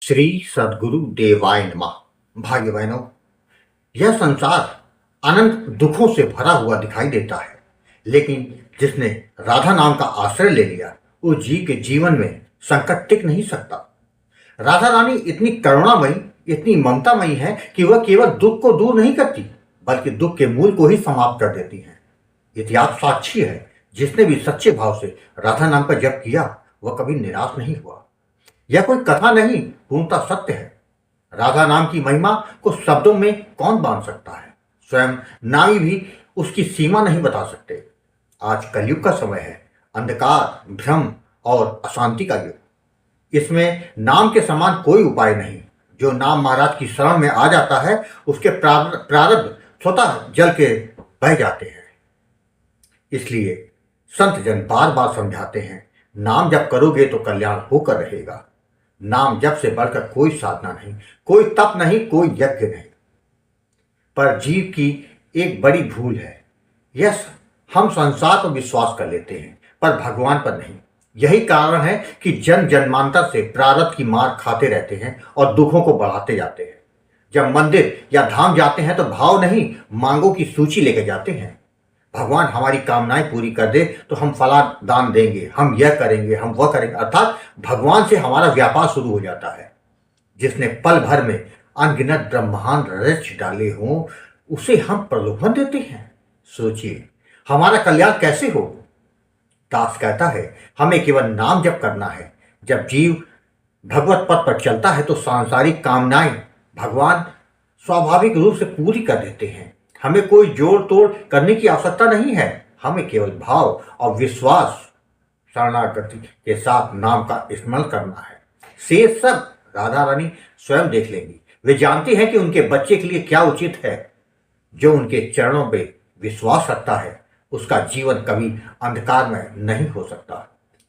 श्री सद्गुरु देवाय नमः। भाई बहनों, यह संसार अनंत दुखों से भरा हुआ दिखाई देता है, लेकिन जिसने राधा नाम का आश्रय ले लिया उस जीव के जीवन में संकट टिक नहीं सकता। राधा रानी इतनी करुणामयी, इतनी ममतामयी है कि वह केवल दुख को दूर नहीं करती बल्कि दुख के मूल को ही समाप्त कर देती है। इतिहास साक्षी है, जिसने भी सच्चे भाव से राधा नाम का जप किया वह कभी निराश नहीं हुआ। यह कोई कथा नहीं, पूर्णतः सत्य है। राधा नाम की महिमा को शब्दों में कौन बांध सकता है? स्वयं नामी भी उसकी सीमा नहीं बता सकते। आज कलयुग का समय है, अंधकार, भ्रम और अशांति का युग। इसमें नाम के समान कोई उपाय नहीं। जो नाम महाराज की शरण में आ जाता है उसके प्रारब्ध स्वतः जल के बह जाते हैं। इसलिए संत जन बार बार समझाते हैं, नाम जप करोगे तो कल्याण होकर रहेगा। नाम जप से बढ़कर कोई साधना नहीं, कोई तप नहीं, कोई यज्ञ नहीं। पर जीव की एक बड़ी भूल है, यस, हम संसार पर विश्वास कर लेते हैं पर भगवान पर नहीं। यही कारण है कि जन्म जन्मांतर से प्रारब्ध की मार खाते रहते हैं और दुखों को बढ़ाते जाते हैं। जब मंदिर या धाम जाते हैं तो भाव नहीं, मांगों की सूची लेकर जाते हैं। भगवान हमारी कामनाएं पूरी कर दे तो हम फला दान देंगे, हम यह करेंगे, हम वह करेंगे, अर्थात भगवान से हमारा व्यापार शुरू हो जाता है। जिसने पल भर में अनगिनत ब्रह्मांड रच डाले हों उसे हम प्रलोभन देते हैं। सोचिए हमारा कल्याण कैसे हो। दास कहता है हमें केवल नाम जप करना है। जब जीव भगवत पथ पर चलता है तो सांसारिक कामनाएं भगवान स्वाभाविक रूप से पूरी कर देते हैं। हमें कोई जोड़ तोड़ करने की आवश्यकता नहीं है। हमें केवल भाव और विश्वास, शरणागति के साथ नाम का स्मरण करना है। शेष सब राधा रानी स्वयं देख लेंगी। वे जानती हैं कि उनके बच्चे के लिए क्या उचित है। जो उनके चरणों पे विश्वास रखता है उसका जीवन कभी अंधकार में नहीं हो सकता,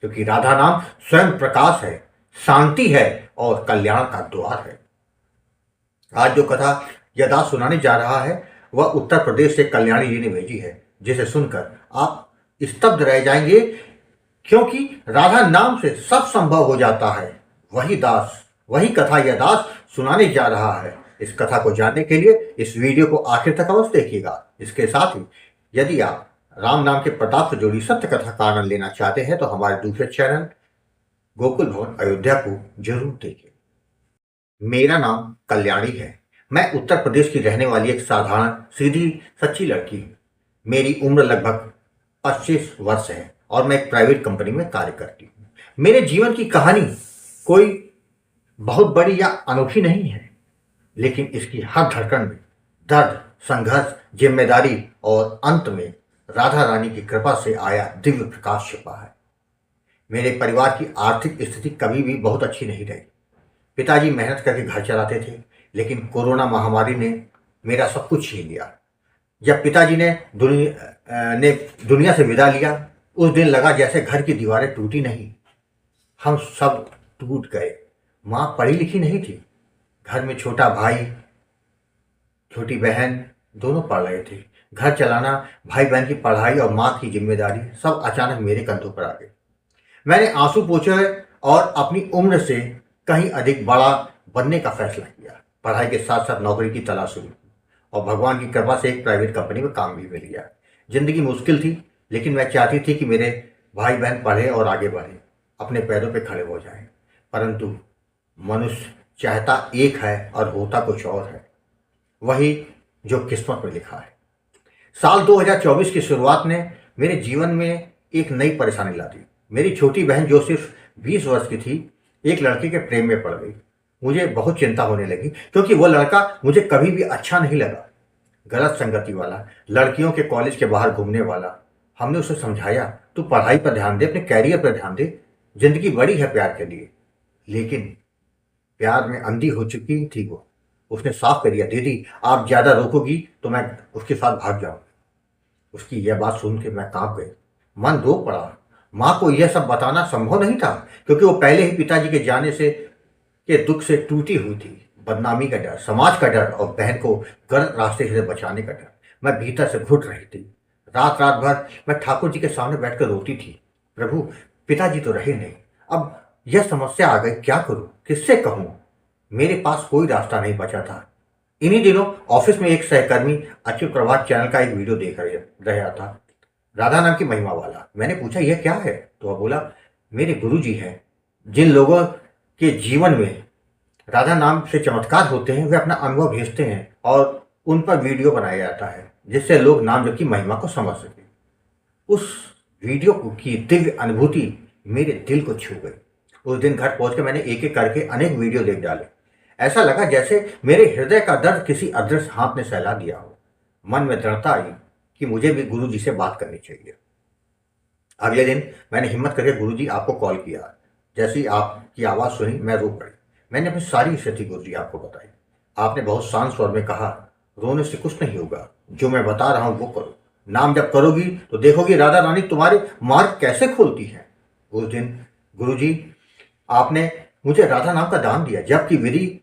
क्योंकि राधा नाम स्वयं प्रकाश है, शांति है और कल्याण का द्वार है। आज जो कथा यदा सुनाने जा रहा है वह उत्तर प्रदेश से कल्याणी जी ने भेजी है, जिसे सुनकर आप स्तब्ध रह जाएंगे, क्योंकि राधा नाम से सब संभव हो जाता है। वही दास, वही कथा यह दास सुनाने जा रहा है। इस कथा को जानने के लिए इस वीडियो को आखिर तक अवश्य देखिएगा। इसके साथ ही यदि आप राम नाम के प्रताप से जुड़ी सत्य कथा का आनंद लेना चाहते हैं तो हमारे दूसरे चैनल गोकुल भवन अयोध्या को जरूर देखिए। मेरा नाम कल्याणी है। मैं उत्तर प्रदेश की रहने वाली एक साधारण सीधी सच्ची लड़की हूँ। मेरी उम्र लगभग 25 वर्ष है और मैं एक प्राइवेट कंपनी में कार्य करती हूँ। मेरे जीवन की कहानी कोई बहुत बड़ी या अनोखी नहीं है, लेकिन इसकी हर धड़कन में दर्द, संघर्ष, जिम्मेदारी और अंत में राधा रानी की कृपा से आया दिव्य प्रकाश छिपा है। मेरे परिवार की आर्थिक स्थिति कभी भी बहुत अच्छी नहीं रही। पिताजी मेहनत करके घर चलाते थे, लेकिन कोरोना महामारी ने मेरा सब कुछ छीन लिया। जब पिताजी ने दुनिया से विदा लिया उस दिन लगा जैसे घर की दीवारें टूटी नहीं, हम सब टूट गए। माँ पढ़ी लिखी नहीं थी। घर में छोटा भाई, छोटी बहन दोनों पढ़ रहे थे। घर चलाना, भाई बहन की पढ़ाई और माँ की जिम्मेदारी सब अचानक मेरे कंधों पर आ गई। मैंने आंसू पोंछे और अपनी उम्र से कहीं अधिक बड़ा बनने का फैसला किया। पढ़ाई के साथ साथ नौकरी की तलाश शुरू की और भगवान की कृपा से एक प्राइवेट कंपनी में काम भी मिल गया। जिंदगी मुश्किल थी, लेकिन मैं चाहती थी कि मेरे भाई बहन पढ़े और आगे बढ़े, अपने पैरों पे खड़े हो जाएं। परंतु मनुष्य चाहता एक है और होता कुछ और है, वही जो किस्मत में लिखा है। साल 2024 की शुरुआत ने मेरे जीवन में एक नई परेशानी ला दी। मेरी छोटी बहन जो सिर्फ 20 वर्ष की थी, एक लड़के के प्रेम में पड़ गई। मुझे बहुत चिंता होने लगी, क्योंकि वह लड़का मुझे कभी भी अच्छा नहीं लगा। गलत संगति वाला, लड़कियों के कॉलेज के बाहर घूमने वाला। हमने उसे समझाया, तू पढ़ाई पर ध्यान दे, अपने कैरियर पर ध्यान दे, जिंदगी बड़ी है प्यार के लिए। लेकिन प्यार में अंधी हो चुकी थी वो। उसने साफ कर दिया, दीदी आप ज्यादा रोकोगी तो मैं उसके साथ भाग जाऊंगी। उसकी यह बात सुन के मैं कांप गई, मन रो पड़ा। माँ को यह सब बताना संभव नहीं था, क्योंकि वो पहले ही पिताजी के जाने से के दुख से टूटी हुई थी। बदनामी का डर, समाज का डर और बहन को गलत रास्ते से बचाने का डर। मैं भीतर से घुट रही थी। रात रात भर मैं ठाकुर जी के सामने बैठकर रोती थी, प्रभु पिताजी तो रहे नहीं, अब यह समस्या आ गई, क्या करूं, किससे कहूं। मेरे पास कोई रास्ता नहीं बचा था। इन्हीं दिनों ऑफिस में एक सहकर्मी अच्युत प्रभात चैनल का एक वीडियो देख रहा था, राधा नाम की महिमा वाला। मैंने पूछा यह क्या है, तो वह बोला मेरे गुरुजी हैं। जिन लोगों के जीवन में राधा नाम से चमत्कार होते हैं वे अपना अनुभव भेजते हैं और उन पर वीडियो बनाया जाता है जिससे लोग नाम जप की महिमा को समझ सके। उस वीडियो की दिव्य अनुभूति मेरे दिल को छू गई। उस दिन घर पहुंचकर मैंने एक एक करके अनेक वीडियो देख डाले। ऐसा लगा जैसे मेरे हृदय का दर्द किसी अदृश्य हाथ ने सहला दिया हो। मन में दृढ़ता आई कि मुझे भी गुरु जी से बात करनी चाहिए। अगले दिन मैंने हिम्मत करके गुरु जी आपको कॉल किया। जैसी आपकी आवाज़ सुनी मैं रो पड़ी। मैंने अपनी सारी स्थिति गुरु जी आपको बताई। आपने बहुत शांत स्वर में कहा, रोने से कुछ नहीं होगा, जो मैं बता रहा हूं वो करो। नाम जब करोगी तो देखोगी राधा रानी तुम्हारे मार्ग कैसे खोलती है। उस दिन गुरुजी आपने मुझे राधा नाम का दान दिया, जबकि विधि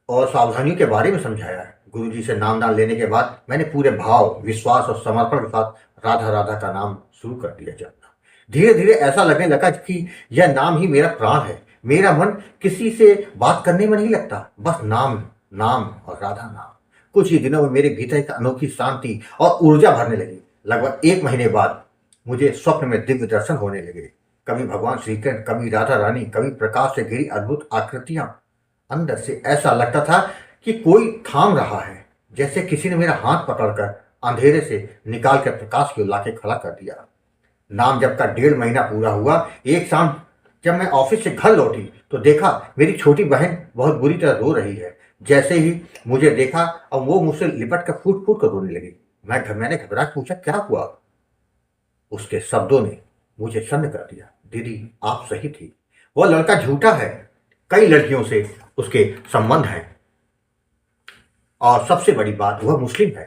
और सावधानियों के बारे में समझाया है। गुरुजी से नाम दान लेने के बाद मैंने पूरे भाव, विश्वास और समर्पण के साथ राधा राधा का नाम शुरू कर दिया जपना। धीरे धीरे ऐसा लगने लगा कि यह नाम ही मेरा प्राण है। मेरा मन किसी से बात करने में नहीं लगता, बस नाम नाम और राधा नाम। कुछ ही दिनों में मेरे भीतर एक अनोखी शांति और ऊर्जा भरने लगी। लगभग 1 महीने बाद मुझे स्वप्न में दिव्य दर्शन होने लगे। कभी भगवान श्री कृष्ण, कभी राधा रानी, कभी प्रकाश से घिरी अद्भुत आकृतियां। अंदर से ऐसा लगता था कि कोई थाम रहा है, जैसे किसी ने मेरा हाथ पकड़कर अंधेरे से निकाल कर प्रकाश की ओर लाके खड़ा कर दिया। नाम जब का 1.5 महीना पूरा हुआ, एक शाम जब मैं ऑफिस से घर लौटी तो देखा मेरी छोटी बहन बहुत बुरी तरह रो रही है। जैसे ही मुझे देखा और वो मुझसे लिपट कर फूट फूट कर रोने लगी। मैंने घबरा पूछा क्या हुआ। उसके शब्दों ने मुझे सन्न कर दिया। दीदी आप सही थी, वह लड़का झूठा है, कई लड़कियों से उसके संबंध हैं और सबसे बड़ी बात वह मुस्लिम है,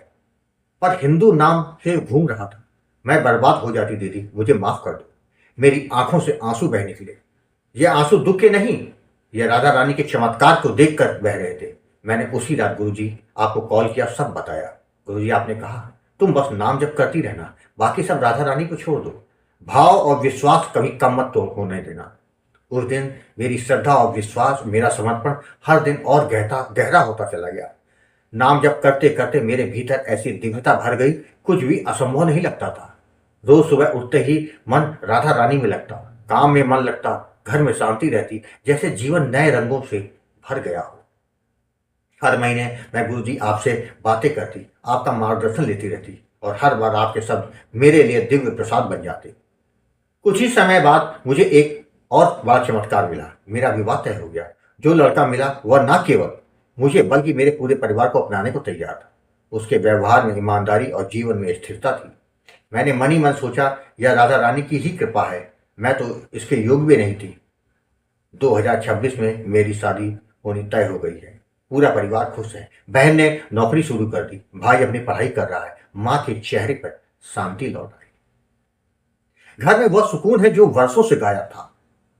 पर हिंदू नाम से घूम रहा था। मैं बर्बाद हो जाती दीदी, मुझे माफ कर दो। मेरी आंखों से आंसू बह निकले। ये आंसू दुख के नहीं, ये राधा रानी के चमत्कार को देखकर बह रहे थे। मैंने उसी रात गुरुजी आपको कॉल किया, सब बताया। गुरुजी आपने कहा तुम बस नाम जप करती रहना, बाकी सब राधा रानी को छोड़ दो। भाव और विश्वास कभी कम मत तो होने देना। उस दिन मेरी श्रद्धा और विश्वास, मेरा समर्पण हर दिन और गहरा होता चला गया। नाम जप करते करते मेरे भीतर ऐसी दिव्यता भर गई, कुछ भी असंभव नहीं लगता था। रोज सुबह उठते ही मन राधा रानी में लगता, काम में मन लगता, घर में शांति रहती, जैसे जीवन नए रंगों से भर गया हो। हर महीने मैं गुरुजी आपसे बातें करती, आपका मार्गदर्शन लेती रहती और हर बार आपके शब्द मेरे लिए दिव्य प्रसाद बन जाते। कुछ ही समय बाद मुझे एक और बड़ा चमत्कार मिला। मेरा विवाह तय हो गया। जो लड़का मिला वह न केवल मुझे बल्कि मेरे पूरे परिवार को अपनाने को तैयार था। उसके व्यवहार में ईमानदारी और जीवन में स्थिरता थी। मैंने मन ही मन सोचा यह राधा रानी की ही कृपा है, मैं तो इसके योग भी नहीं थी। 2026 में मेरी शादी होनी तय हो गई है। पूरा परिवार खुश है। बहन ने नौकरी शुरू कर दी, भाई अपनी पढ़ाई कर रहा है, माँ के चेहरे पर शांति लौट आई। घर में वह सुकून है जो वर्षों से गायब था।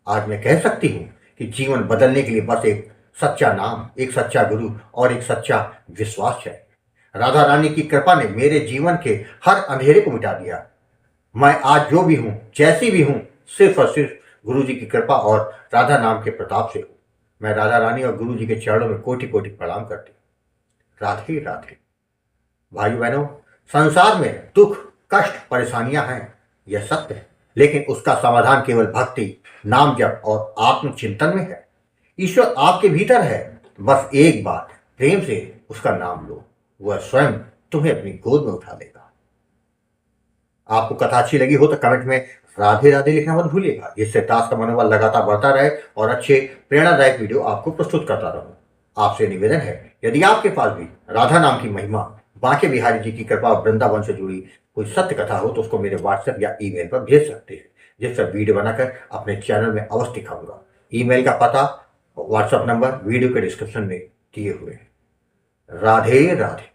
आज मैं कह सकती हूँ कि जीवन बदलने के लिए बस एक सच्चा नाम, एक सच्चा गुरु और एक सच्चा विश्वास चाहिए। राधा रानी की कृपा ने मेरे जीवन के हर अंधेरे को मिटा दिया। मैं आज जो भी हूँ, जैसी भी हूँ, सिर्फ और सिर्फ गुरु जी की कृपा और राधा नाम के प्रताप से हूँ। मैं राधा रानी और गुरु जी के चरणों में कोटि कोटि प्रणाम करती। राधे राधे। भाई बहनों, संसार में दुख, कष्ट, परेशानियां हैं, यह सत्य है, लेकिन उसका समाधान केवल भक्ति, नाम जप और आत्मचिंतन में है। ईश्वर आपके भीतर है, बस एक बार प्रेम से उसका नाम लो, वह स्वयं तुम्हें अपनी गोद में उठा लेगा। आपको कथा अच्छी लगी हो तो कमेंट में राधे राधे लिखना मत भूलिएगा, जिससे दास का मनोबल लगातार बढ़ता रहे और अच्छे प्रेरणादायक वीडियो आपको प्रस्तुत करता रहूं। आपसे निवेदन है, यदि आपके पास भी राधा नाम की महिमा, बांके बिहारी जी की कृपा और वृंदावन से जुड़ी कोई सत्य कथा हो तो उसको मेरे व्हाट्सएप या ईमेल पर भेज सकते हैं, जिससे वीडियो बनाकर अपने चैनल में अवश्य दिखाऊंगा। ईमेल का पता, व्हाट्सएप नंबर वीडियो के डिस्क्रिप्शन में दिए हुए हैं। राधे राधे।